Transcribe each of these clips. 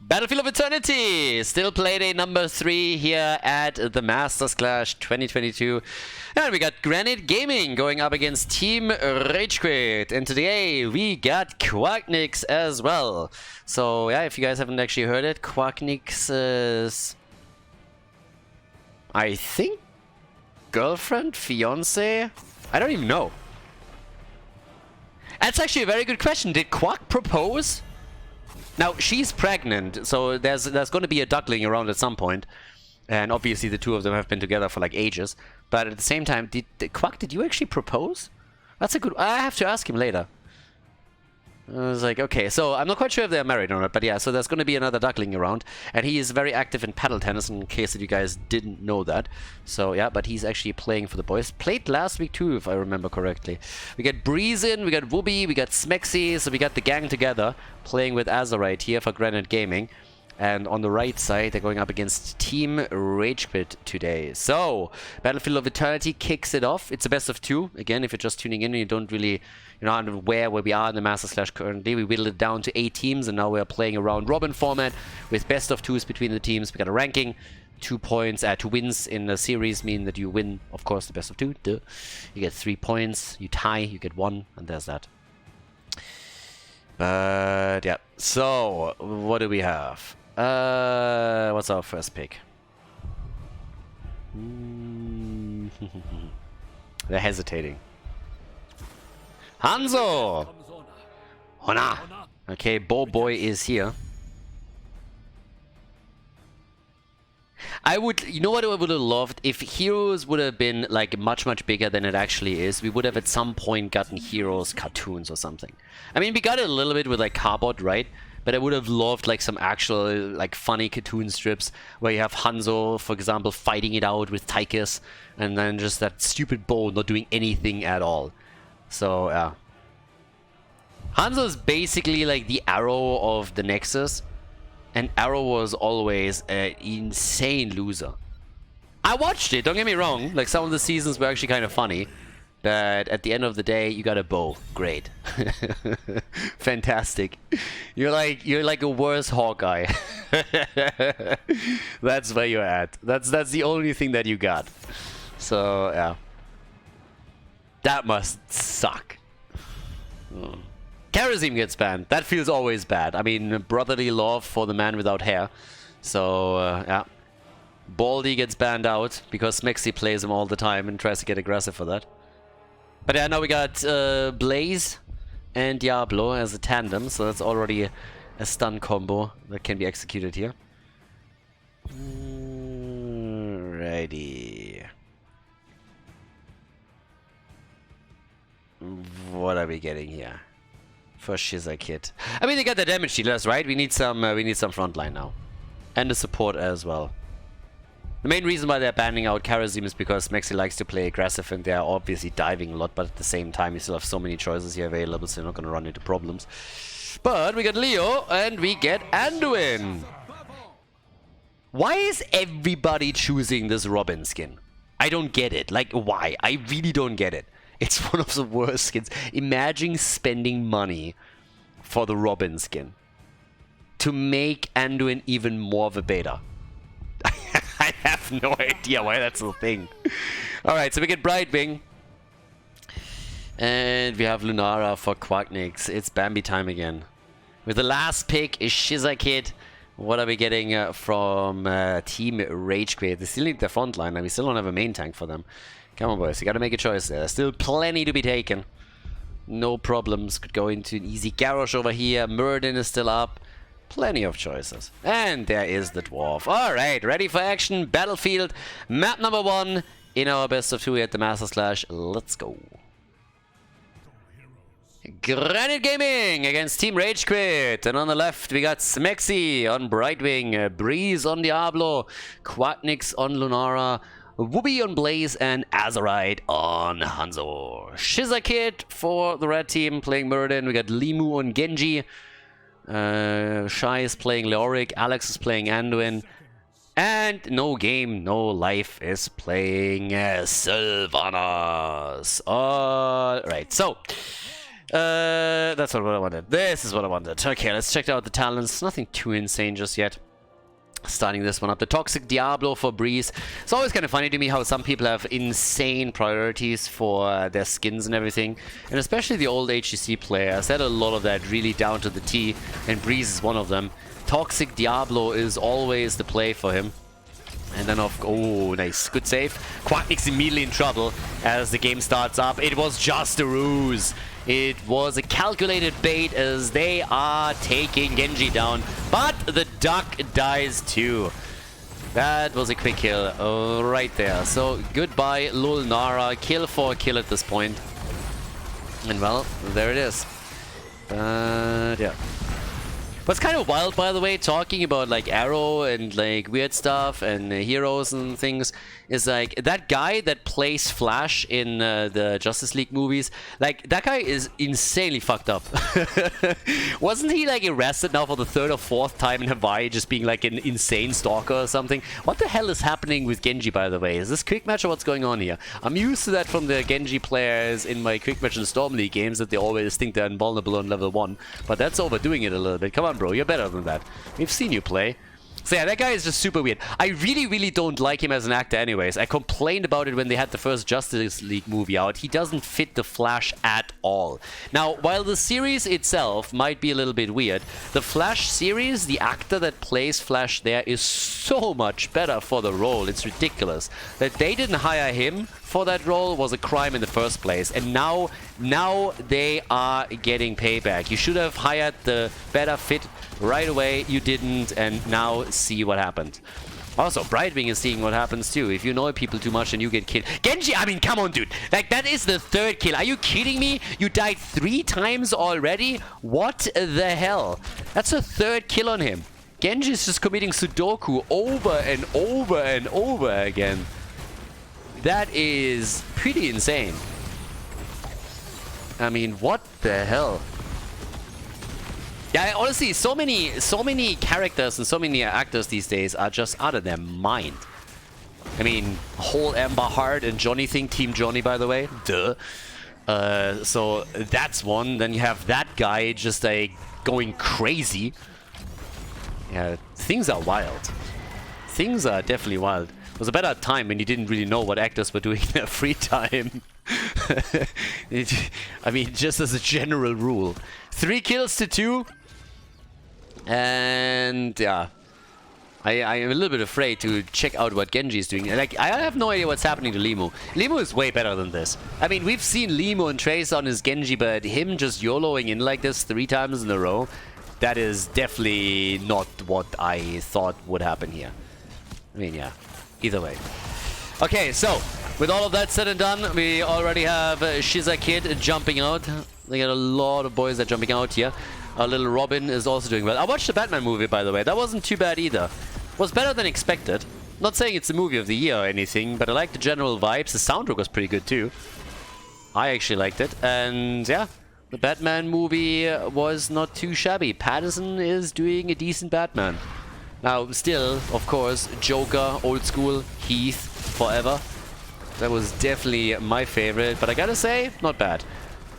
Battlefield of Eternity, still playday number 3 here at the Masters Clash 2022. And we got Granit Gaming going up against Team RageQuit. And today we got Quacknix as well. So yeah, if you guys haven't actually heard it, Quacknix is, I think, girlfriend, fiance? I don't even know. That's actually a very good question. Did Quack propose? Now, she's pregnant, so there's going to be a duckling around at some point. And obviously the two of them have been together for like ages. But at the same time, Quack, did you actually propose? That's a good... I have to ask him later. I was like, okay, so I'm not quite sure if they're married or not, but yeah, so there's going to be another duckling around. And he is very active in paddle tennis, in case that you guys didn't know that. So yeah, but he's actually playing for the boys. Played last week too, if I remember correctly. We got Breeze in, we got Wooby, we got Smexy, so we got the gang together, playing with Azerite here for Granit Gaming. And on the right side, they're going up against Team RageQuit today. So, Battlefield of Eternity kicks it off. It's a best of 2. Again, if you're just tuning in and you don't really, you're not aware where we are in the Masters Clash currently, we whittled it down to 8 teams, and now we're playing a round-robin format with best of 2s between the teams. We got a ranking. 2 points, 2 wins in the series mean that you win, of course, the best of 2. Duh. You get 3 points. You tie, you get 1, and there's that. But yeah. So, what do we have? What's our first pick? They're hesitating. Hanzo! Hona! Okay, Bo Boy is here. I would, you know what I would have loved? If Heroes would have been like much bigger than it actually is, we would have at some point gotten Heroes cartoons or something. I mean, we got it a little bit with like Carbot, right? But I would have loved like some actual like funny cartoon strips where you have Hanzo, for example, fighting it out with Tychus, and then just that stupid Bo not doing anything at all. So yeah, Hanzo is basically like the Arrow of the Nexus, and Arrow was always an insane loser. I watched it, don't get me wrong, like some of the seasons were actually kind of funny. But at the end of the day, you got a bow. Great. Fantastic. You're like a worse Hawkeye. That's where you're at. That's the only thing that you got. So yeah. That must suck. Kerosene gets banned. That feels always bad. I mean, brotherly love for the man without hair. So yeah. Baldy gets banned out because Smexy plays him all the time and tries to get aggressive for that. But yeah, now we got Blaze and Diablo as a tandem, so that's already a stun combo that can be executed here. Alrighty. What are we getting here? For Shiza Kit. I mean, they got the damage dealers, right? We need some frontline now. And the support as well. The main reason why they're banning out Karazim is because Mexi likes to play aggressive and they're obviously diving a lot, but at the same time you still have so many choices here available, so you're not going to run into problems. But we got Leo and we get Anduin. Why is everybody choosing this Robin skin? I don't get it. Like, why? I really don't get it. It's one of the worst skins. Imagine spending money for the Robin skin to make Anduin even more of a beta. I have no idea why that's a thing. Alright, so we get Brightwing. And we have Lunara for Quacknix. It's Bambi time again. With the last pick is Shiza Kid. What are we getting from Team RageQuit? They still need their front line, and we still don't have a main tank for them. Come on, boys. You gotta make a choice there. There's still plenty to be taken. No problems. Could go into an easy Garrosh over here. Murden is still up. Plenty of choices. And there is the Dwarf. Alright, ready for action. Battlefield. Map number 1 in our best of 2 at the Masters Clash. Let's go. Granit Gaming against Team RageQuit. And on the left, we got Smexy on Brightwing. Breeze on Diablo. Quacknix on Lunara. Wooby on Blaze and Azerite on Hanzo. Shiza Kid for the red team playing Murden. We got Limu on Genji. Shai is playing Leoric, Alex is playing Anduin, and No Game, No Life is playing Sylvanas. Alright, so That's not what I wanted. This is what I wanted. Okay, let's check out the talents. Nothing too insane just yet. Starting this one up. The Toxic Diablo for Breeze. It's always kind of funny to me how some people have insane priorities for their skins and everything. And especially the old HGC players had a lot of that really down to the T. And Breeze is one of them. Toxic Diablo is always the play for him. And then oh, nice. Good save. Quacknick's immediately in trouble as the game starts up. It was just a ruse. It was a calculated bait as they are taking Genji down. But the duck dies too. That was a quick kill right there. So goodbye, Lul Nara. Kill for a kill at this point. And well, there it is. Yeah. What's kind of wild, by the way, talking about like Arrow and like weird stuff and heroes and things, is like that guy that plays Flash in the Justice League movies, like that guy is insanely fucked up. Wasn't he like arrested now for the 3rd or 4th time in Hawaii, just being like an insane stalker or something? What the hell is happening with Genji, by the way? Is this quick match or what's going on here? I'm used to that from the Genji players in my quick match and Storm League games, that they always think they're invulnerable on level 1, but that's overdoing it a little bit. Come on, bro, you're better than that. We've seen you play. So yeah, that guy is just super weird. I really don't like him as an actor anyways. I complained about it when they had the first Justice League movie out. He doesn't fit the Flash at all. Now, while the series itself might be a little bit weird, the Flash series, the actor that plays Flash there is so much better for the role. It's ridiculous. That they didn't hire him for that role was a crime in the first place. And now they are getting payback. You should have hired the better fit right away. You didn't, and now see what happened. Also, Brightwing is seeing what happens too. If you annoy people too much and you get killed. Genji, I mean, come on, dude. Like, that is the 3rd kill. Are you kidding me? You died 3 times already? What the hell? That's a 3rd kill on him. Genji is just committing Sudoku over and over and over again. That is pretty insane. I mean, what the hell? Yeah, honestly, so many characters and so many actors these days are just out of their mind. I mean, whole Amber Heart and Johnny thing, Team Johnny, by the way. Duh. So that's one. Then you have that guy just like going crazy. Yeah, things are wild. Things are definitely wild. It was a better time when you didn't really know what actors were doing in their free time. I mean, just as a general rule. 3 kills to 2. And yeah, I am a little bit afraid to check out what Genji is doing. Like, I have no idea what's happening to Limu. Limu is way better than this. I mean, we've seen Limu and Trace on his Genji, but him just YOLOing in like this 3 times in a row, that is definitely not what I thought would happen here. I mean, yeah, either way. Okay, so with all of that said and done, we already have Shiza Kid jumping out. They got a lot of boys that are jumping out here. Our little Robin is also doing well. I watched the Batman movie, by the way. That wasn't too bad either. Was better than expected. Not saying it's the movie of the year or anything, but I like the general vibes. The soundtrack was pretty good too. I actually liked it. And yeah, the Batman movie was not too shabby. Pattinson is doing a decent Batman. Now, still, of course, Joker, old school, Heath, forever. That was definitely my favorite, but I gotta say, not bad.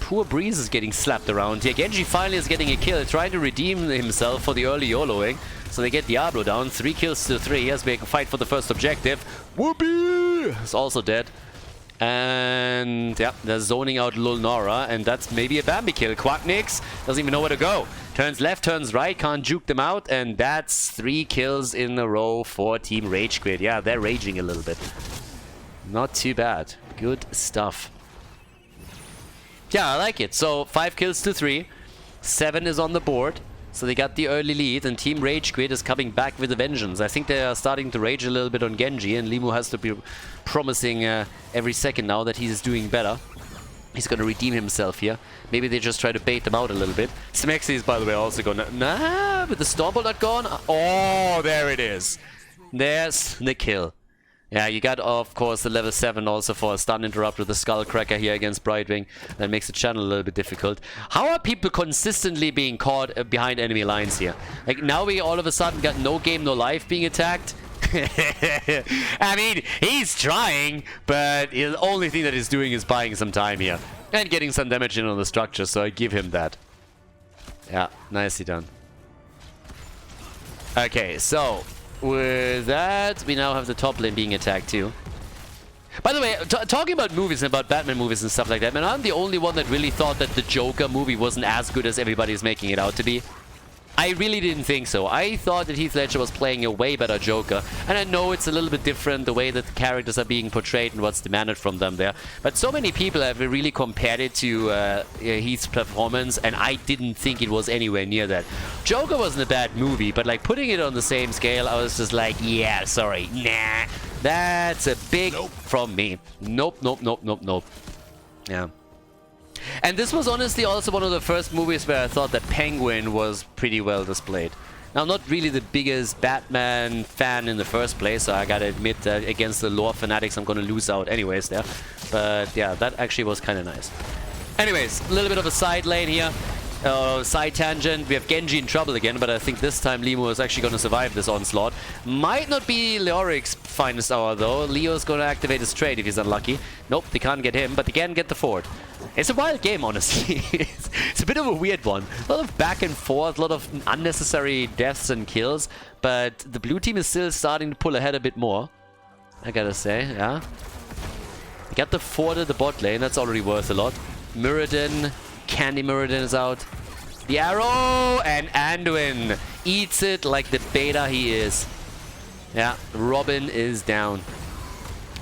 Poor Breeze is getting slapped around here. Genji finally is getting a kill, trying to redeem himself for the early YOLOing. So they get Diablo down, 3 kills to 3 as we can fight for the first objective. Whoopee! Is also dead. And yeah, they're zoning out Lulnara, and that's maybe a Bambi kill. Quacknix doesn't even know where to go. Turns left, turns right, can't juke them out, and that's 3 kills in a row for Team RageQuit. Yeah, they're raging a little bit. Not too bad. Good stuff. Yeah, I like it. So 5 kills to 3. 7 is on the board. So they got the early lead, and Team RageQuit is coming back with a vengeance. I think they are starting to rage a little bit on Genji, and Limu has to be promising every second now that he's doing better. He's going to redeem himself here. Maybe they just try to bait them out a little bit. Smexy is, by the way, also going to... Nah, with the Stormbolt not gone. Oh, there it is. There's the kill. Yeah, you got, of course, the level 7 also for a stun interrupt with the Skullcracker here against Brightwing. That makes the channel a little bit difficult. How are people consistently being caught behind enemy lines here? Like, now we all of a sudden got no game, no life being attacked? I mean, he's trying, but the only thing that he's doing is buying some time here. And getting some damage in on the structure, so I give him that. Yeah, nicely done. Okay, so with that, we now have the top lane being attacked too. By the way, talking about movies and about Batman movies and stuff like that, man, I'm the only one that really thought that the Joker movie wasn't as good as everybody's making it out to be. I really didn't think so. I thought that Heath Ledger was playing a way better Joker. And I know it's a little bit different, the way that the characters are being portrayed and what's demanded from them there. But so many people have really compared it to Heath's performance, and I didn't think it was anywhere near that. Joker wasn't a bad movie, but like putting it on the same scale, I was just like, yeah, sorry, nah. That's a big nope from me. Nope, nope, nope, nope, nope. Yeah. And this was honestly also one of the first movies where I thought that Penguin was pretty well displayed. Now, I'm not really the biggest Batman fan in the first place, so I gotta admit that against the lore fanatics, I'm gonna lose out anyways there. But yeah, that actually was kind of nice. Anyways, a little bit of a side lane here. Side tangent. We have Genji in trouble again, but I think this time Limo is actually going to survive this onslaught. Might not be Leoric's finest hour though. Leo's going to activate his trade if he's unlucky. Nope, they can't get him, but they can get the fort. It's a wild game, honestly. It's a bit of a weird one. A lot of back and forth, a lot of unnecessary deaths and kills, but the blue team is still starting to pull ahead a bit more, I gotta say, yeah. Got the fort at the bot lane, that's already worth a lot. Muradin, Candy Muradin is out. The arrow, and Anduin eats it like the beta he is. Yeah, Robin is down.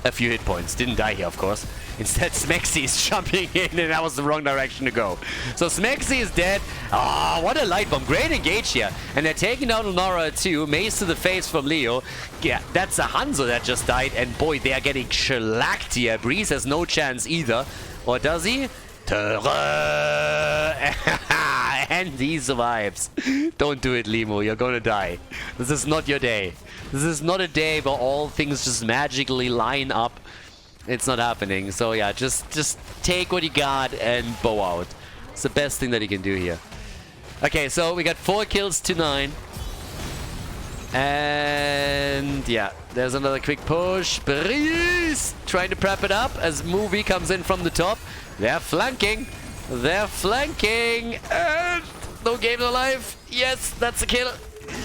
A few hit points. Didn't die here, of course. Instead, Smexy is jumping in, and that was the wrong direction to go. So Smexy is dead. Ah, what a light bomb. Great engage here. And they're taking down Nora too. Mace to the face from Leo. Yeah, that's a Hanzo that just died. And boy, they are getting shellacked here. Breeze has no chance either. Or does he? And he survives. Don't do it, Limo. You're gonna die. This is not your day. This is not a day where all things just magically line up. It's not happening. So yeah, just take what you got and bow out. It's the best thing that you can do here. Okay, so we got 4 kills to 9. And yeah, there's another quick push. Breeze trying to prep it up as Movie comes in from the top. They're flanking. They're flanking. And no games alive. Yes, that's a kill.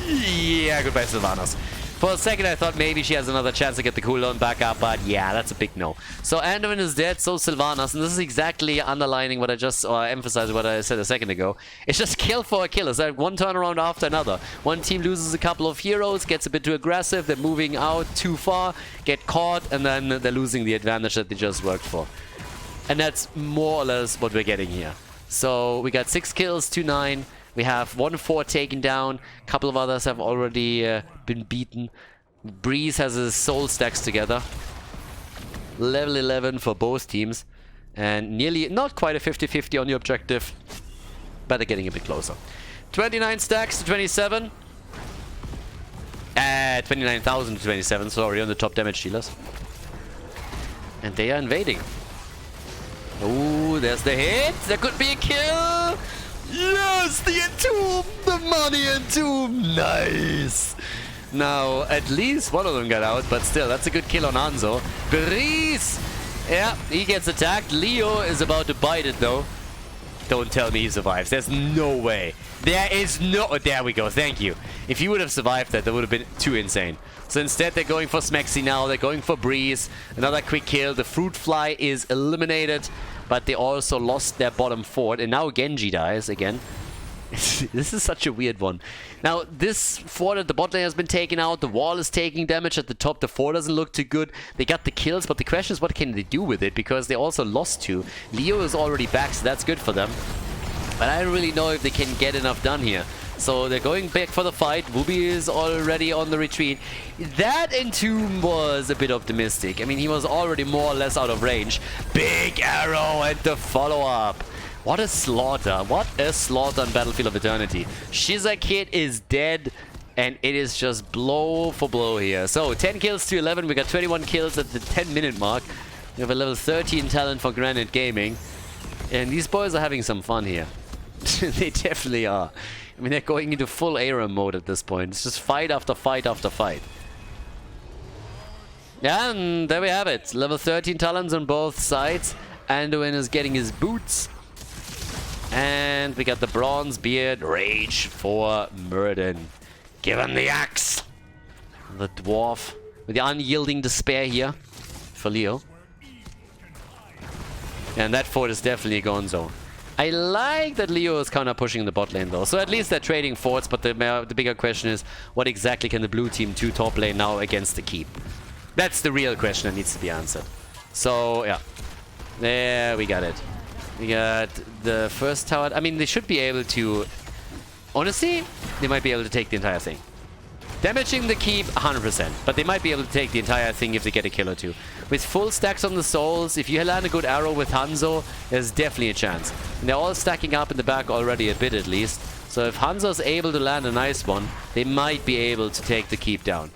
Yeah, goodbye, Sylvanas. For a second, I thought maybe she has another chance to get the cooldown back up, but yeah, that's a big no. So Anduin is dead, so Sylvanas, and this is exactly underlining what I just, or emphasizing what I said a second ago. It's just kill for a kill. It's like one turnaround after another. One team loses a couple of heroes, gets a bit too aggressive, they're moving out too far, get caught, and then they're losing the advantage that they just worked for. And that's more or less what we're getting here. So we got 6 kills to 9. We have 1 fort taken down. A couple of others have already been beaten. Breeze has his soul stacks together. Level 11 for both teams. And nearly, not quite a 50-50 on the objective, but they're getting a bit closer. 29 stacks to 27. 29,000 to 27, sorry, on the top damage dealers. And they are invading. Oh, there's the hit. There could be a kill. Yes, the entomb, the money entomb. Nice. Now, at least one of them got out, but still, that's a good kill on Hanzo. Breeze. Yeah, he gets attacked. Leo is about to bite it, though. Don't tell me he survives. There's no way. There is no... Oh, there we go. Thank you. If he would have survived that, that would have been too insane. So instead, they're going for Smexy now. They're going for Breeze. Another quick kill. The Fruit Fly is eliminated, but they also lost their bottom fort. And now Genji dies again. This is such a weird one. Now, this fort at the bot lane has been taken out. The wall is taking damage at the top. The fort doesn't look too good. They got the kills, but the question is, what can they do with it? Because they also lost 2. Leo is already back, so that's good for them. But I don't really know if they can get enough done here. So they're going back for the fight. Wubi is already on the retreat. That Entomb was a bit optimistic. I mean, he was already more or less out of range. Big arrow and the follow-up. What a slaughter. What a slaughter on Battlefield of Eternity. Shizakid is dead, and it is just blow for blow here. So, 10 kills to 11. We got 21 kills at the 10-minute mark. We have a level 13 talent for Granit Gaming. And these boys are having some fun here. They definitely are. I mean, they're going into full ARAM mode at this point. It's just fight after fight after fight. Yeah, and there we have it. Level 13 talents on both sides. Anduin is getting his boots. And we got the bronze beard rage for Murden. Give him the axe. The dwarf with the unyielding despair here for Leo. And that fort is definitely gonzo. I like that Leo is kind of pushing the bot lane though. So at least they're trading forts, but the bigger question is, what exactly can the blue team do top lane now against the keep? That's the real question that needs to be answered. So, yeah. There, we got it. We got the first tower. I mean, they should be able to... Honestly, they might be able to take the entire thing. Damaging the keep, 100%. But they might be able to take the entire thing if they get a kill or two. With full stacks on the souls, if you land a good arrow with Hanzo, there's definitely a chance. And they're all stacking up in the back already a bit at least. So if Hanzo's able to land a nice one, they might be able to take the keep down.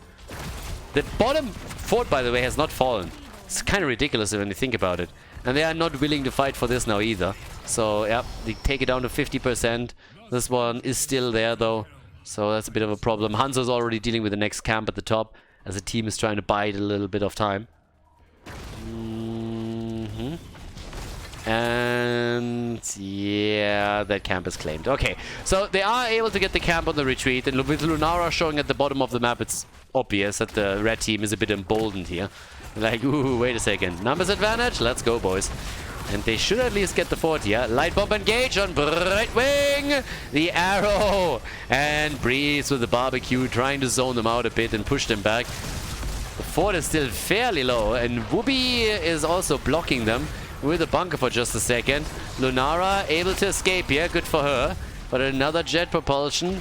The bottom fort, by the way, has not fallen. It's kind of ridiculous when you think about it. And they are not willing to fight for this now either. So, yeah, they take it down to 50%. This one is still there, though. So that's a bit of a problem. Hanzo's already dealing with the next camp at the top, as the team is trying to bide a little bit of time. And yeah, that camp is claimed. Okay, so they are able to get the camp on the retreat, and with Lunara showing at the bottom of the map, it's obvious that the red team is a bit emboldened here. Like, ooh, wait a second. Numbers advantage? Let's go, boys. And they should at least get the fort here. Light bomb engage on right wing. The arrow. And Breeze with the barbecue trying to zone them out a bit and push them back. The fort is still fairly low. And Whoopi is also blocking them with a bunker for just a second. Lunara able to escape here. Good for her. But another jet propulsion.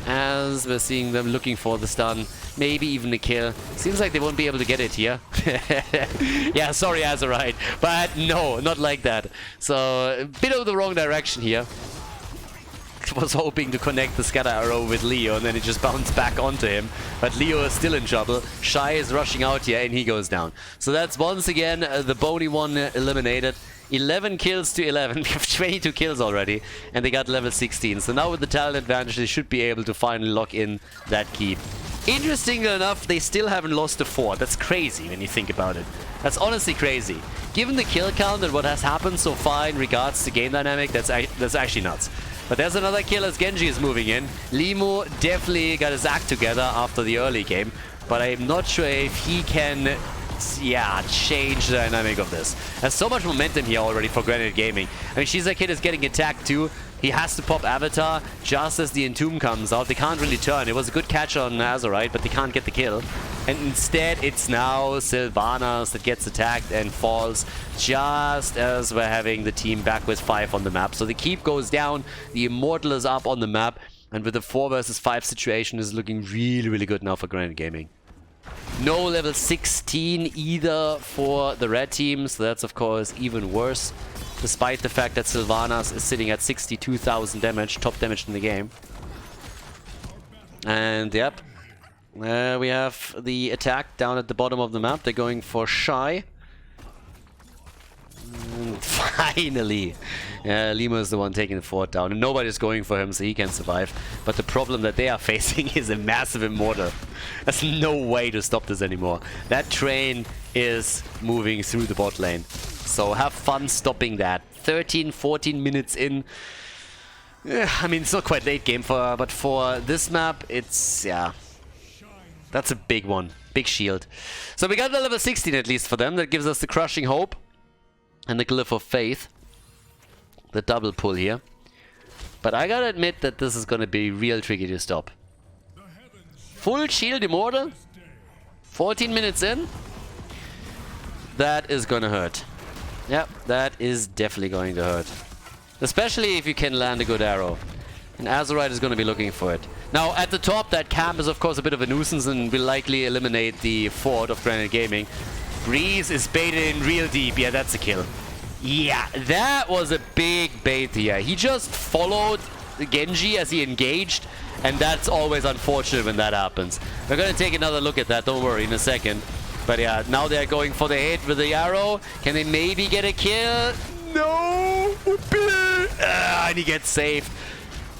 As we're seeing them looking for the stun. Maybe even a kill. Seems like they won't be able to get it here. Yeah, sorry, Azerite. But no, not like that. So, a bit of the wrong direction here. Was hoping to connect the scatter arrow with Leo, and then it just bounced back onto him. But Leo is still in trouble. Shy is rushing out here, and he goes down. So that's once again the bony one eliminated. 11 kills to 11. We have 22 kills already, and they got level 16. So now with the talent advantage, they should be able to finally lock in that keep. Interestingly enough, they still haven't lost a fort. That's crazy when you think about it. That's honestly crazy. Given the kill count and what has happened so far in regards to game dynamic, that's actually nuts. But there's another kill as Genji is moving in. Limo definitely got his act together after the early game, but I'm not sure if he can, yeah, change the dynamic of this. There's so much momentum here already for Granit Gaming. I mean, Shizakid is getting attacked too. He has to pop Avatar just as the Entomb comes out. They can't really turn. It was a good catch on Azerite, but they can't get the kill. And instead, it's now Sylvanas that gets attacked and falls just as we're having the team back with 5 on the map. So the keep goes down, the Immortal is up on the map, and with the 4 versus 5 situation is looking really, really good now for Granit Gaming. No level 16 either for the red team, so that's of course even worse. Despite the fact that Sylvanas is sitting at 62,000 damage, top damage in the game. And yep, we have the attack down at the bottom of the map. They're going for Shy. And finally, Lima is the one taking the fort down, and nobody's going for him, so he can survive. But the problem that they are facing is a massive Immortal. There's no way to stop this anymore. That train is moving through the bot lane. So have fun stopping that. 13, 14 minutes in. I mean, it's not quite late game, but for this map, it's, yeah. That's a big one. Big shield. So we got the level 16 at least for them. That gives us the Crushing Hope. And the Glyph of Faith. The double pull here. But I gotta admit that this is gonna be real tricky to stop. Full shield Immortal. 14 minutes in. That is gonna hurt. Yep, that is definitely going to hurt. Especially if you can land a good arrow. And Azerite is going to be looking for it. Now, at the top, that camp is of course a bit of a nuisance and will likely eliminate the fort of Granit Gaming. Breeze is baited in real deep. Yeah, that's a kill. Yeah, that was a big bait here. He just followed Genji as he engaged, and that's always unfortunate when that happens. We're going to take another look at that, don't worry, in a second. But yeah, now they're going for the hit with the arrow. Can they maybe get a kill? No! And he gets saved.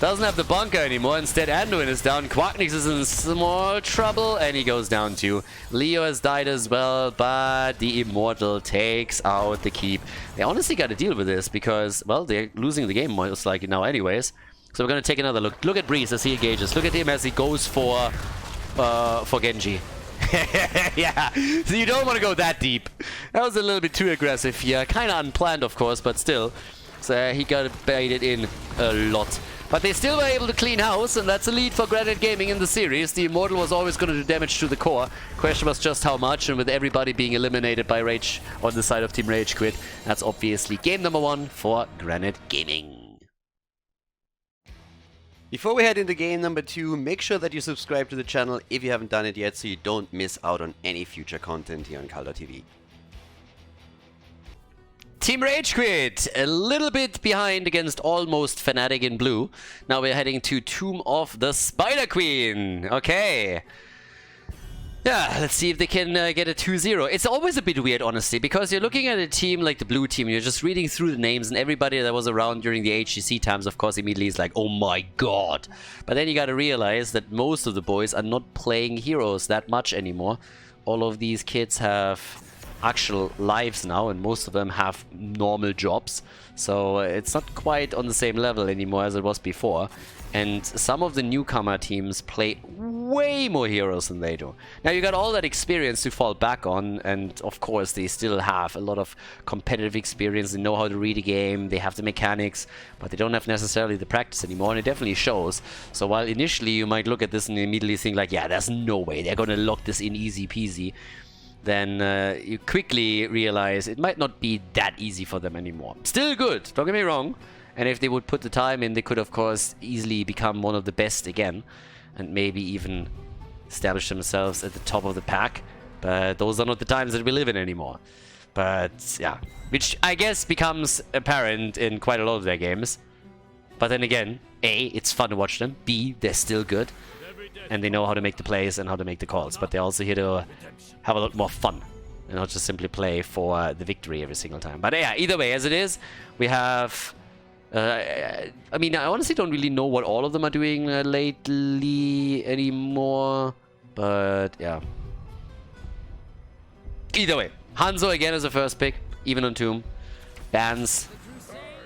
Doesn't have the bunker anymore. Instead, Anduin is down. Quacknix is in small trouble, and he goes down too. Leo has died as well, but the Immortal takes out the keep. They honestly got to deal with this because, well, they're losing the game most likely now anyways. So we're going to take another look. Look at Breeze as he engages. Look at him as he goes for Genji. Yeah, so you don't want to go that deep. That was a little bit too aggressive here. Kind of unplanned, of course, but still. So he got baited in a lot. But they still were able to clean house, and that's a lead for Granit Gaming in the series. The Immortal was always going to do damage to the core. Question was just how much, and with everybody being eliminated by Rage on the side of Team RageQuit, that's obviously game number 1 for Granit Gaming. Before we head into game number 2, make sure that you subscribe to the channel if you haven't done it yet so you don't miss out on any future content here on Khaldor TV. Team RageQuit, a little bit behind against almost Fnatic in blue. Now we're heading to Tomb of the Spider Queen. Okay. Yeah, let's see if they can get a 2-0. It's always a bit weird, honestly, because you're looking at a team like the blue team, you're just reading through the names, and everybody that was around during the HGC times, of course, immediately is like, oh my god. But then you gotta realize that most of the boys are not playing heroes that much anymore. All of these kids have actual lives now, and most of them have normal jobs. So it's not quite on the same level anymore as it was before. And some of the newcomer teams play way more heroes than they do. Now you got all that experience to fall back on, and of course they still have a lot of competitive experience. They know how to read a game, they have the mechanics, but they don't have necessarily the practice anymore, and it definitely shows. So while initially you might look at this and immediately think like, yeah, there's no way they're gonna lock this in easy peasy, then you quickly realize it might not be that easy for them anymore. Still good, don't get me wrong. And if they would put the time in, they could, of course, easily become one of the best again. And maybe even establish themselves at the top of the pack. But those are not the times that we live in anymore. But, yeah. Which, I guess, becomes apparent in quite a lot of their games. But then again, A, it's fun to watch them. B, they're still good. And they know how to make the plays and how to make the calls. But they're also here to have a lot more fun. And not just simply play for the victory every single time. But yeah, either way, as it is, we have... I mean, I honestly don't really know what all of them are doing lately anymore, but yeah. Either way, Hanzo again as a first pick, even on Tomb. Bans.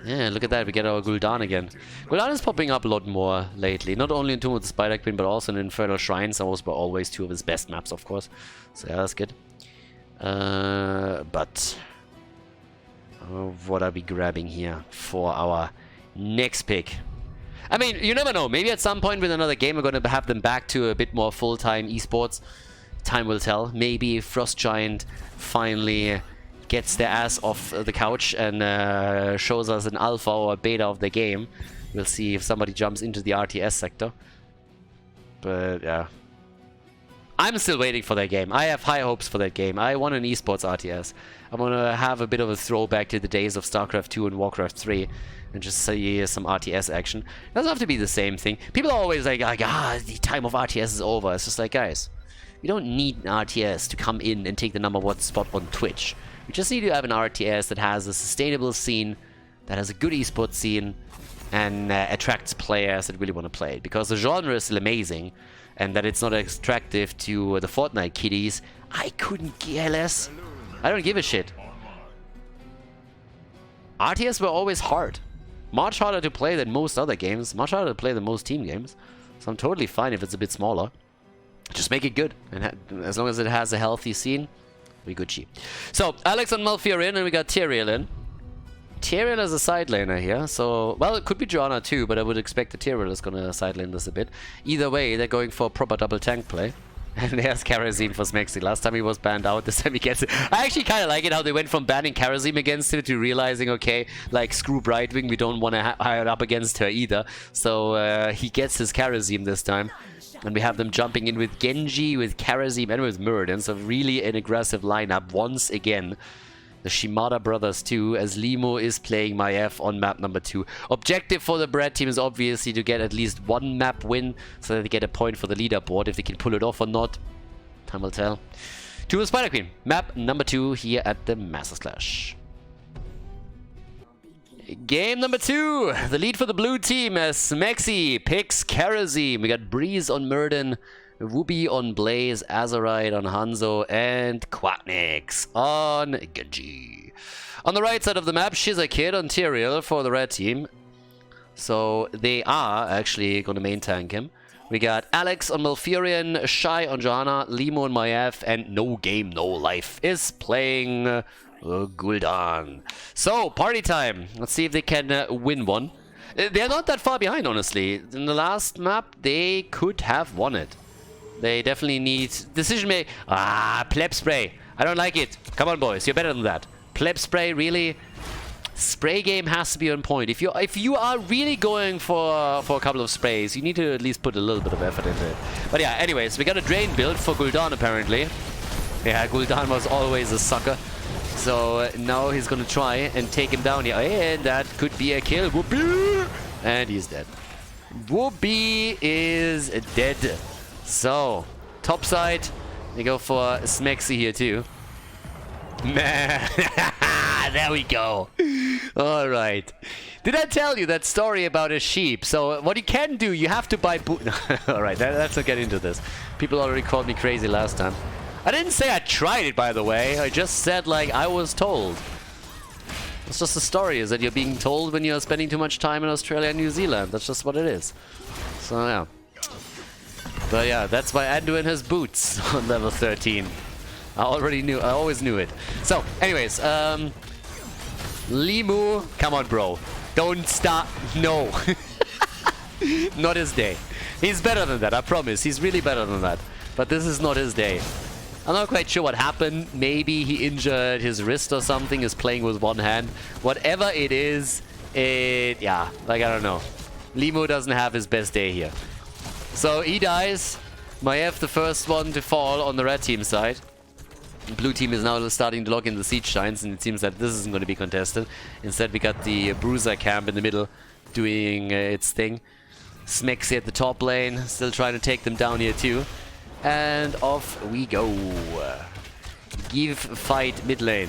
Yeah, look at that, we get our Gul'dan again. Gul'dan is popping up a lot more lately, not only in Tomb of the Spider Queen, but also in Infernal Shrines. Those were always two of his best maps, of course. So yeah, that's good. But... what are we grabbing here for our next pick? I mean, you never know. Maybe at some point with another game, we're going to have them back to a bit more full-time esports. Time will tell. Maybe Frost Giant finally gets their ass off the couch and shows us an alpha or a beta of the game. We'll see if somebody jumps into the RTS sector. But, yeah. I'm still waiting for that game. I have high hopes for that game. I want an esports RTS. I want to have a bit of a throwback to the days of StarCraft 2 and Warcraft 3 and just see some RTS action. It doesn't have to be the same thing. People are always like, the time of RTS is over. It's just like, guys, we don't need an RTS to come in and take the #1 spot on Twitch. We just need to have an RTS that has a sustainable scene, that has a good esports scene, and attracts players that really want to play it. Because the genre is still amazing, and that it's not attractive to the Fortnite kiddies, I couldn't care less. I don't give a shit. RTS were always hard. Much harder to play than most other games. Much harder to play than most team games. So I'm totally fine if it's a bit smaller. Just make it good. And as long as it has a healthy scene, we Gucci. So, Alex and Malphir in, and we got Tyrael in. Tyrael is a side laner here, so... Well, it could be Joanna too, but I would expect the Tyrael is going to side lane this a bit. Either way, they're going for a proper double tank play. And there's Karazim for Smexy. Last time he was banned out, this time he gets it. I actually kind of like it how they went from banning Karazim against him to realizing, okay, like, screw Brightwing, we don't want to hire up against her either. So he gets his Karazim this time. And we have them jumping in with Genji, with Karazim, and with Muradin. So really an aggressive lineup once again. The Shimada brothers too, as Limo is playing Maiev on map number 2. Objective for the Bread team is obviously to get at least one map win, so that they get a point for the leaderboard. If they can pull it off or not, time will tell. To the Spider Queen, map number 2 here at the Master Slash. Game number 2. The lead for the blue team as Smexy picks Kerosene. We got Breeze on Murden, Whoopi on Blaze, Azerite on Hanzo, and Quacknix on Genji. On the right side of the map, Shizakid on Tyrael for the red team. So they are actually going to main tank him. We got Alex on Malfurion, Shy on Johanna, Limo on Maiev, and No Game No Life is playing Gul'dan. So, party time. Let's see if they can win one. They're not that far behind, honestly. In the last map, they could have won it. They definitely need decision make. Pleb spray. I don't like it. Come on, boys. You're better than that. Pleb spray, really? Spray game has to be on point. If you are really going for a couple of sprays, you need to at least put a little bit of effort into it. But yeah, anyways, we got a drain build for Gul'dan apparently. Yeah, Gul'dan was always a sucker. So now he's gonna try and take him down here. And that could be a kill. Whoopi! And he's dead. Whoopi is dead. So, top side, we go for Smexy here too. Man, there we go. All right. Did I tell you that story about a sheep? So what you can do, you have to buy all right, let's not get into this. People already called me crazy last time. I didn't say I tried it, by the way. I just said, like, I was told. It's just the story, is that you're being told when you're spending too much time in Australia and New Zealand. That's just what it is. So, yeah. But yeah, that's why Anduin has boots on level 13. I always knew it. So, anyways, Limu, come on, bro. Don't stop. No. Not his day. He's better than that, I promise. He's really better than that. But this is not his day. I'm not quite sure what happened. Maybe he injured his wrist or something, is playing with one hand. Whatever it is, yeah, like, I don't know. Limu doesn't have his best day here. So he dies. Maiev, the first one to fall on the red team side. Blue team is now starting to lock in the siege shines, and it seems that this isn't going to be contested. Instead, we got the Bruiser camp in the middle doing its thing. Smexy at the top lane, still trying to take them down here too. And off we go. Give fight mid lane.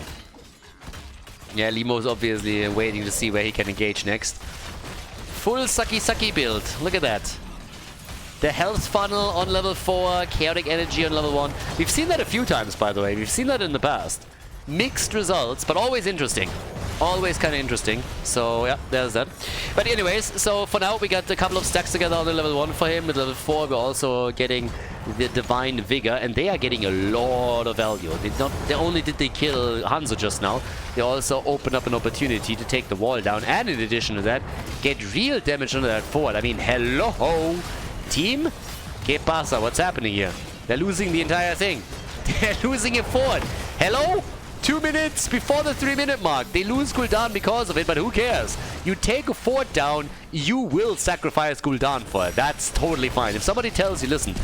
Yeah, Limo's obviously waiting to see where he can engage next. Full sucky build. Look at that. The health funnel on level 4, chaotic energy on level 1. We've seen that a few times, by the way. We've seen that in the past. Mixed results, but always interesting. Always kind of interesting. So, yeah, there's that. But anyways, so for now, we got a couple of stacks together on the level 1 for him. With level 4, we're also getting the Divine Vigor, and they are getting a lot of value. Not only did they kill Hanzo just now, they also opened up an opportunity to take the wall down, and in addition to that, get real damage on that forward. I mean, hello! Team? ¿Qué pasa? What's happening here? They're losing the entire thing. They're losing it forward. Hello? 2 minutes before the 3-minute mark. They lose Gul'dan because of it, but who cares? You take a fort down, you will sacrifice Gul'dan for it. That's totally fine. If somebody tells you, listen,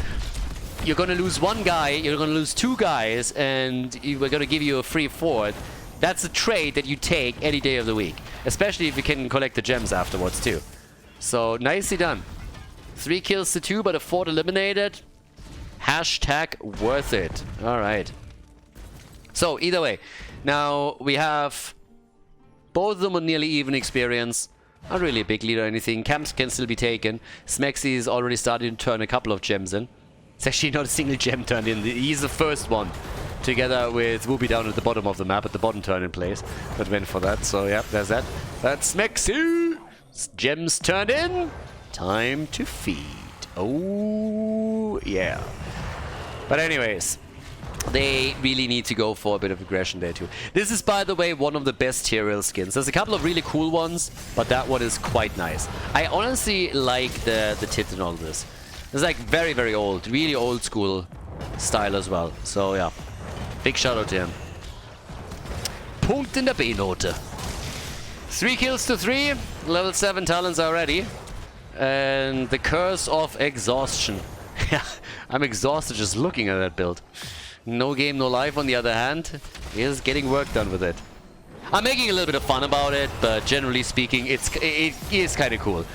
you're going to lose one guy, you're going to lose 2 guys, and we're going to give you a free fort, that's a trade that you take any day of the week. Especially if you can collect the gems afterwards too. So, nicely done. 3 kills to 2, but a fort eliminated. Hashtag worth it. Alright. So, either way. Now, we have both of them on nearly even experience. Not really a big lead or anything. Camps can still be taken. Smexy is already starting to turn a couple of gems in. It's actually not a single gem turned in. He's the first one. Together with Whoopi down at the bottom of the map, at the bottom turn in place. That went for that. So, yeah, there's that. That's Smexy! Gems turned in. Time to feed. Oh, yeah. But anyways, they really need to go for a bit of aggression there too. This is, by the way, one of the best Tyrael skins. There's a couple of really cool ones, but that one is quite nice. I honestly like the tit and all this. It's like very, very old. Really old school style as well. So, yeah. Big shout out to him. Punkt in der B-Note. 3 kills to 3. Level 7 talents already. And the curse of exhaustion. Yeah, I'm exhausted just looking at that build. No game, no life, on the other hand, is getting work done with it. I'm making a little bit of fun about it, but generally speaking, it is kind of cool.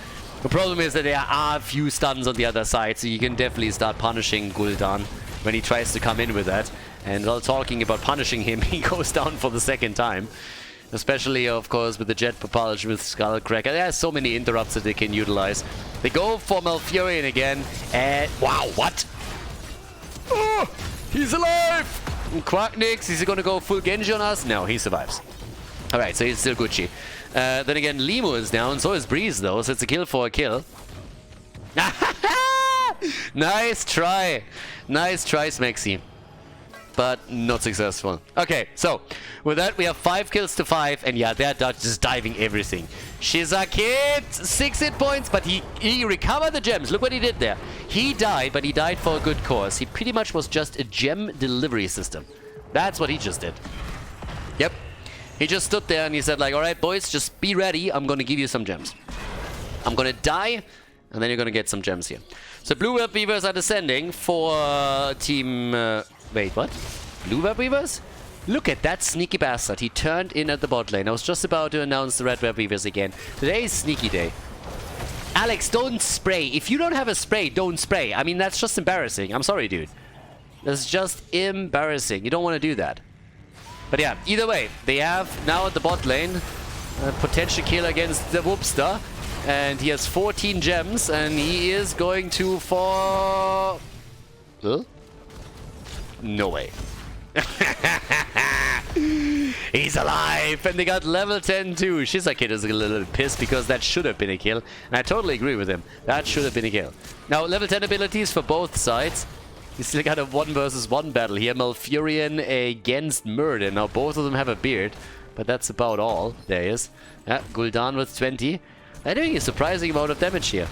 The problem is that there are a few stuns on the other side, so you can definitely start punishing Gul'dan when he tries to come in with that. And while talking about punishing him, he goes down for the 2nd time. Especially, of course, with the jet propulsion with Skullcracker. There's so many interrupts that they can utilize. They go for Malfurion again, and wow, what? Oh, he's alive! And Quacknix, is he gonna go full Genji on us? No, he survives. Alright, so he's still Gucci. Then again, Limo is down, so is Breeze though, so it's a kill for a kill. Nice try! Nice try, Smexy. But not successful. Okay, so with that we have 5 kills to 5, and yeah, they're just diving everything. Shizakit, 6 hit points, but he recovered the gems. Look what he did there. He died, but he died for a good cause. He pretty much was just a gem delivery system. That's what he just did. Yep. He just stood there and he said like, alright boys, just be ready. I'm gonna give you some gems. I'm gonna die, and then you're gonna get some gems here. So Blue Web Weavers are descending for team... wait, what? Blue Web Weavers? Look at that sneaky bastard. He turned in at the bot lane. I was just about to announce the Red Web Weavers again. Today is sneaky day. Alex, don't spray. If you don't have a spray, don't spray. I mean, that's just embarrassing. I'm sorry, dude. That's just embarrassing. You don't want to do that. But yeah, either way, they have now at the bot lane a potential kill against the Whoopster. And he has 14 gems, and he is going to for... Huh? No way. He's alive, and they got level 10 too. Shizakit is a little pissed because that should have been a kill. And I totally agree with him. That should have been a kill. Now, level 10 abilities for both sides. You still got a 1 versus 1 battle here. Malfurion against Murder. Now, both of them have a beard, but that's about all. There he is. Yeah, Gul'dan with 20. They're doing a surprising amount of damage here.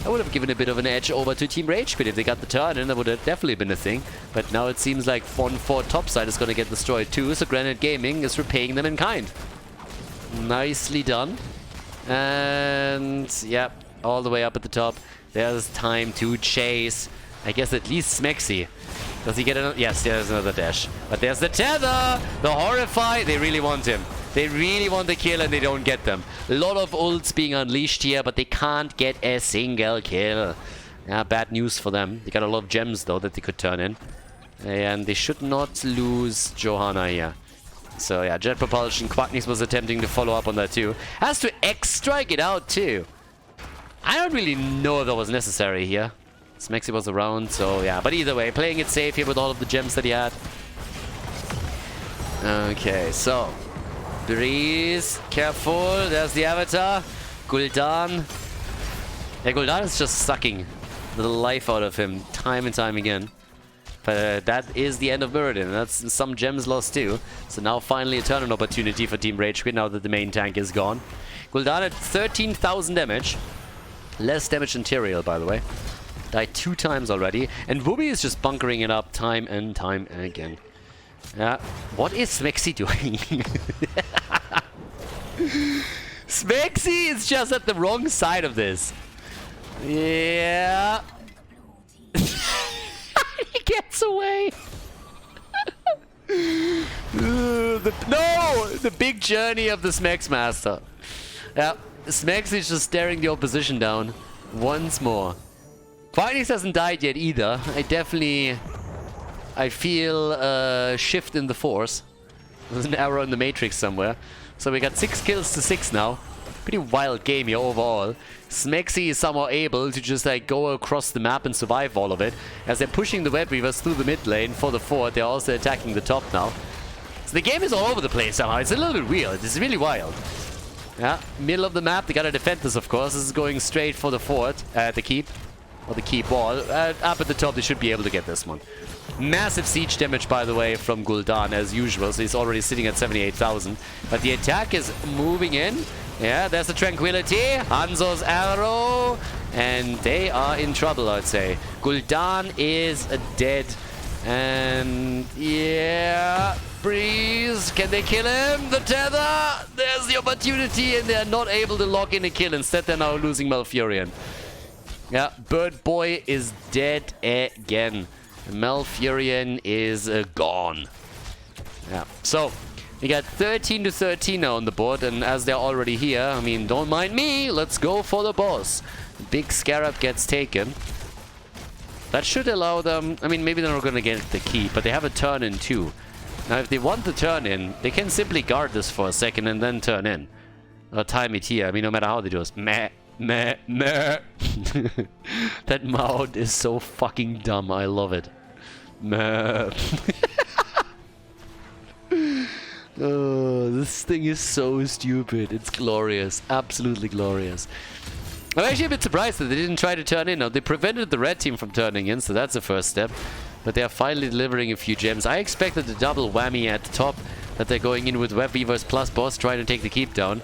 I would have given a bit of an edge over to Team RageQuit if they got the turn in. That would have definitely been a thing. But now it seems like 1-4 topside is going to get destroyed too. So Granit Gaming is repaying them in kind. Nicely done. And yeah, all the way up at the top. There's time to chase. I guess at least Smexy. Does he get another? Yes, there's another dash. But there's the tether! The Horrify! They really want him. They really want the kill and they don't get them. A lot of ults being unleashed here, but they can't get a single kill. Yeah, bad news for them. They got a lot of gems though that they could turn in. And they should not lose Johanna here. So yeah, jet propulsion. Quacknix was attempting to follow up on that too. Has to X-strike it out too. I don't really know if that was necessary here. Smexy was around, so yeah. But either way, playing it safe here with all of the gems that he had. Okay, so... Breeze, careful, there's the avatar. Gul'dan. Yeah, Gul'dan is just sucking the life out of him time and time again. But that is the end of Muradin, and that's some gems lost too. So now finally a turn on opportunity for Team RageQuit now that the main tank is gone. Gul'dan at 13,000 damage. Less damage than Tyrael, by the way. Died 2 times already. And Wooby is just bunkering it up time and time again. Yeah. What is Smexy doing? Smexy is just at the wrong side of this. Yeah. He gets away. The big journey of the Smex Master. Yeah. Smex is just staring the opposition down once more. Quacknix hasn't died yet either. I feel a shift in the force. There's an error in the matrix somewhere. So we got 6 kills to 6 now. Pretty wild game here overall. Smexy is somehow able to just like go across the map and survive all of it. As they're pushing the Web Weavers through the mid lane for the fort, they're also attacking the top now. So the game is all over the place somehow. It's a little bit weird. It's really wild. Yeah, middle of the map. They gotta defend this, of course. This is going straight for the fort, the keep. Or the keep wall. Up at the top, they should be able to get this one. Massive siege damage, by the way, from Gul'dan, as usual. So he's already sitting at 78,000. But the attack is moving in. Yeah, there's the Tranquility. Hanzo's arrow. And they are in trouble, I'd say. Gul'dan is dead. And yeah, Breeze. Can they kill him? The tether. There's the opportunity, and they're not able to lock in a kill. Instead, they're now losing Malfurion. Yeah, Bird Boy is dead again. Malfurion is gone. Yeah, so we got 13 to 13 now on the board, and as they're already here, I mean, don't mind me. Let's go for the boss. Big Scarab gets taken. That should allow them. I mean, maybe they're not going to get the key, but they have a turn in 2. Now, if they want to turn in, they can simply guard this for a second and then turn in. Or time it here. I mean, no matter how they do it. Meh, meh, meh. That mount is so fucking dumb. I love it. Meh. Oh, this thing is so stupid. It's glorious. Absolutely glorious. I'm actually a bit surprised that they didn't try to turn in. Now, they prevented the red team from turning in, so that's the first step. But they are finally delivering a few gems. I expected the double whammy at the top, that they're going in with Web Weavers plus boss trying to take the keep down.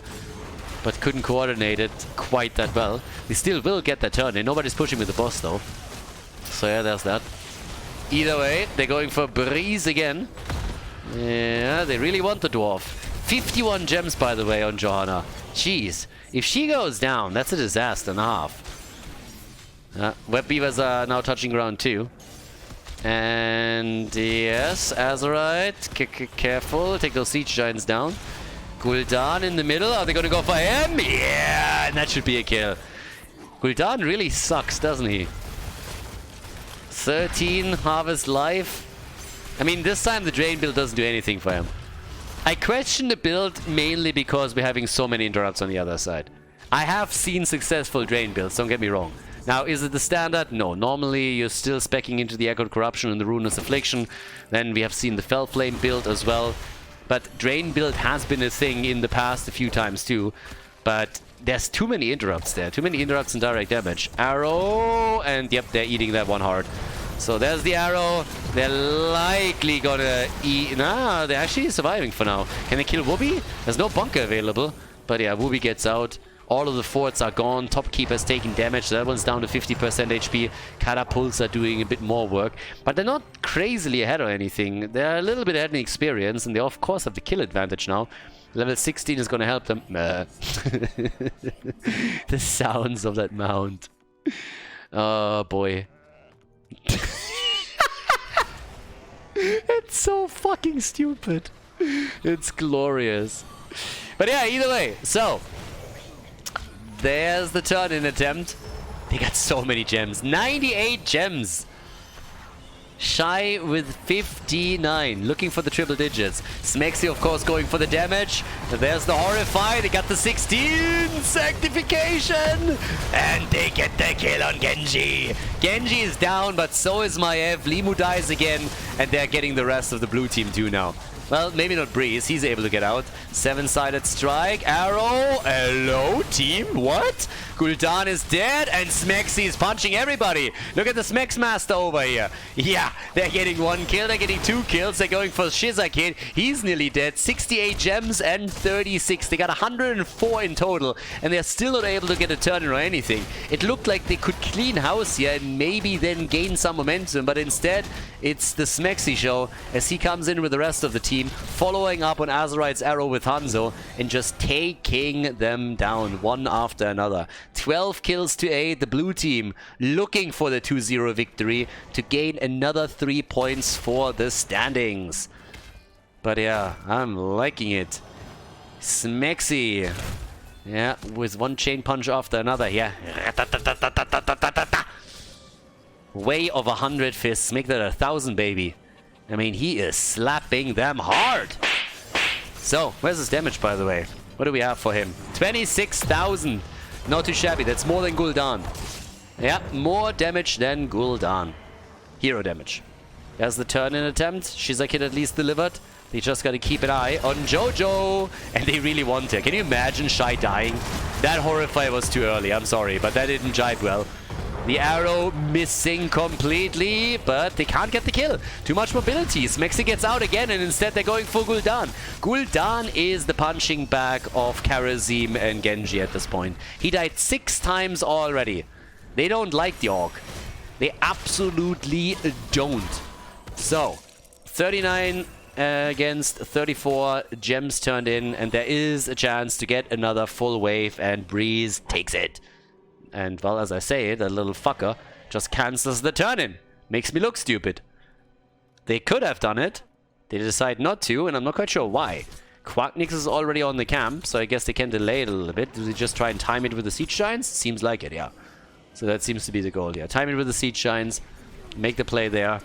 But couldn't coordinate it quite that well. They still will get that turn in. Nobody's pushing with the boss though. So yeah, there's that. Either way, they're going for Breeze again. Yeah, they really want the dwarf. 51 gems, by the way, on Johanna. Jeez. If she goes down, that's a disaster and a half. Web Beavers are now touching ground too. And yes, Azerite, careful, take those siege giants down. Gul'dan in the middle, are they going to go for him? Yeah, and that should be a kill. Gul'dan really sucks, doesn't he? 13 harvest life. I mean, this time the drain build doesn't do anything for him. I question the build mainly because we're having so many interrupts on the other side. I have seen successful drain builds, don't get me wrong. Now, is it the standard? No. Normally, you're still speccing into the Echoed Corruption and the Ruinous Affliction. Then we have seen the Fell Flame build as well. But drain build has been a thing in the past a few times too. But there's too many interrupts there. Too many interrupts and direct damage. Arrow! And yep, they're eating that one hard. So there's the arrow. They're likely gonna eat... Nah, they're actually surviving for now. Can they kill Wooby? There's no bunker available. But yeah, Wooby gets out. All of the forts are gone. Top Keeper's taking damage. That one's down to 50% HP. Catapults are doing a bit more work. But they're not crazily ahead or anything. They're a little bit ahead in experience. And they, of course, have the kill advantage now. Level 16 is going to help them. The sounds of that mount. Oh, boy. It's so fucking stupid. It's glorious. But yeah, either way. So, there's the turn-in attempt. They got so many gems. 98 gems. Shy with 59. Looking for the triple digits. Smexy, of course, going for the damage. There's the Horrify. They got the 16. Sanctification. And they get the kill on Genji. Genji is down, but so is Maev. Limu dies again. And they're getting the rest of the blue team too now. Well, maybe not Breeze. He's able to get out. 7-sided strike. Arrow. Hello, team. What? Gul'dan is dead, and Smexy is punching everybody. Look at the Smex Master over here. Yeah, they're getting 1 kill. They're getting 2 kills. They're going for Shizakid. He's nearly dead. 68 gems and 36. They got 104 in total, and they're still not able to get a turn or anything. It looked like they could clean house here and maybe then gain some momentum, but instead, it's the Smexy show as he comes in with the rest of the team, following up on Azerite's arrow with Hanzo and just taking them down one after another. 12 kills to 8. The blue team looking for the 2-0 victory to gain another 3 points for the standings. But yeah, I'm liking it. Smexy. Yeah, with one chain punch after another. Yeah. Way of 100 fists. Make that 1,000, baby. I mean, he is slapping them hard. So, where's his damage, by the way? What do we have for him? 26,000. Not too shabby. That's more than Gul'dan. Yeah, more damage than Gul'dan. Hero damage. There's the turn-in attempt. Shizakid at least delivered. They just got to keep an eye on Jojo. And they really want her. Can you imagine Shy dying? That Horrify was too early. I'm sorry, but that didn't jive well. The arrow missing completely, but they can't get the kill. Too much mobility. Smexy gets out again, and instead they're going for Gul'dan. Gul'dan is the punching bag of Karazim and Genji at this point. He died 6 times already. They don't like the Orc. They absolutely don't. So, 39 against 34 gems turned in, and there is a chance to get another full wave, and Breeze takes it. And, well, as I say, the little fucker just cancels the turn-in. Makes me look stupid. They could have done it. They decide not to, and I'm not quite sure why. Quacknix is already on the camp, so I guess they can delay it a little bit. Do they just try and time it with the Siege Giants? Seems like it, yeah. So that seems to be the goal, yeah. Time it with the Siege Giants. Make the play there.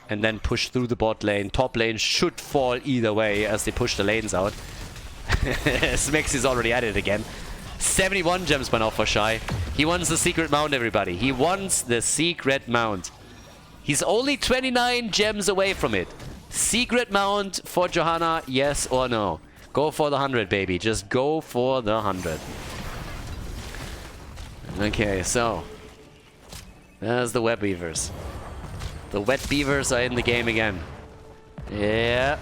and then push through the bot lane. Top lane should fall either way as they push the lanes out. Smix is already at it again. 71 gems by now for Shy. He wants the secret mount, everybody. He wants the secret mount. He's only 29 gems away from it. Secret mount for Johanna, yes or no? Go for the 100, baby. Just go for the 100. Okay, so there's the web beavers. The wet beavers are in the game again. Yeah.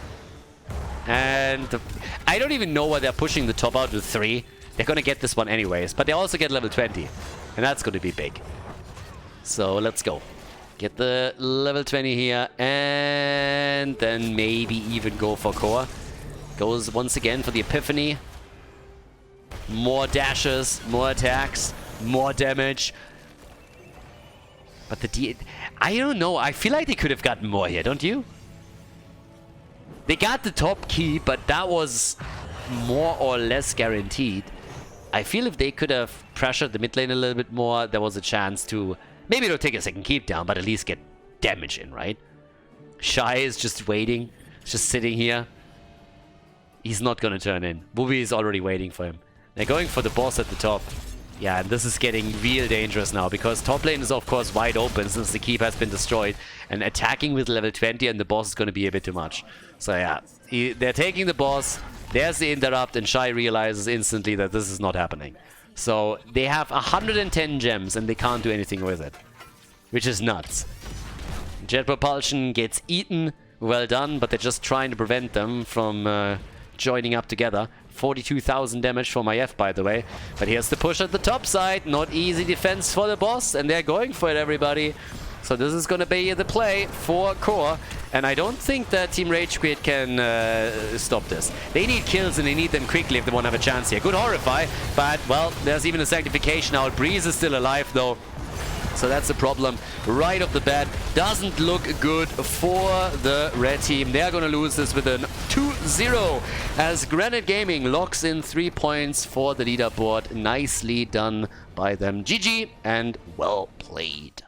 And I don't even know why they're pushing the top out to 3. They're gonna get this one anyways, but they also get level 20. And that's gonna be big. So let's go. Get the level 20 here, and then maybe even go for core. Goes once again for the Epiphany. More dashes, more attacks, more damage. But I don't know, I feel like they could have gotten more here, don't you? They got the top key, but that was more or less guaranteed. I feel if they could have pressured the mid lane a little bit more, there was a chance to... Maybe they'll take a second keep down, but at least get damage in, right? Shy is just waiting, just sitting here. He's not gonna turn in. Booby is already waiting for him. They're going for the boss at the top. Yeah, and this is getting real dangerous now, because top lane is of course wide open since the keep has been destroyed. And attacking with level 20 and the boss is gonna be a bit too much. So yeah, they're taking the boss. There's the interrupt, and Shy realizes instantly that this is not happening. So they have 110 gems and they can't do anything with it, which is nuts. Jet propulsion gets eaten. Well done, but they're just trying to prevent them from joining up together. 42,000 damage for my F, by the way. But here's the push at the top side. Not easy defense for the boss, and they're going for it, everybody. So this is going to be the play for core. And I don't think that Team RageQuit can stop this. They need kills, and they need them quickly if they want to have a chance here. Good Horrify, but, well, there's even a Sanctification out. Breeze is still alive, though. So that's the problem right off the bat. Doesn't look good for the red team. They're going to lose this with a 2-0 as Granit Gaming locks in 3 points for the leaderboard. Nicely done by them. GG and well played.